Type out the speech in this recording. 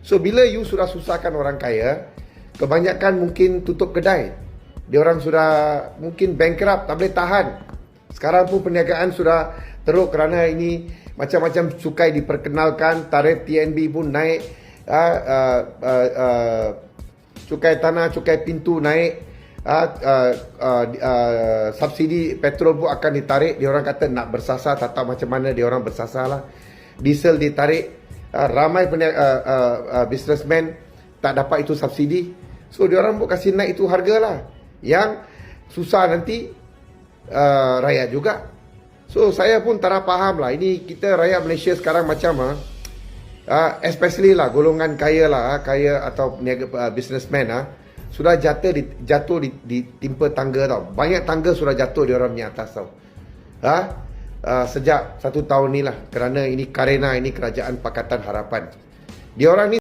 So bila you sudah susahkan orang kaya, kebanyakan mungkin tutup kedai. Dia orang sudah mungkin bankrupt, tak boleh tahan. Sekarang pun perniagaan sudah teruk kerana ini macam-macam cukai diperkenalkan, tarif TNB pun naik, cukai tanah, cukai pintu naik, subsidi petrol pun akan ditarik. Dia orang kata nak bersasar, tak tahu macam mana dia orang bersasar lah. Diesel ditarik, ramai businessman tak dapat itu subsidi. So dia orang pun kasih naik itu harga lah. Yang susah nanti rakyat juga. So saya pun tak faham lah. Ini kita rakyat Malaysia sekarang macam especially lah golongan kaya lah, kaya atau peniaga businessman sudah jatuh ditimpa tangga tau. Banyak tangga sudah jatuh di orang punya atas tau. Sejak 1 tahun ni lah, kerana ini Karena ini Kerajaan Pakatan Harapan. Dia orang ni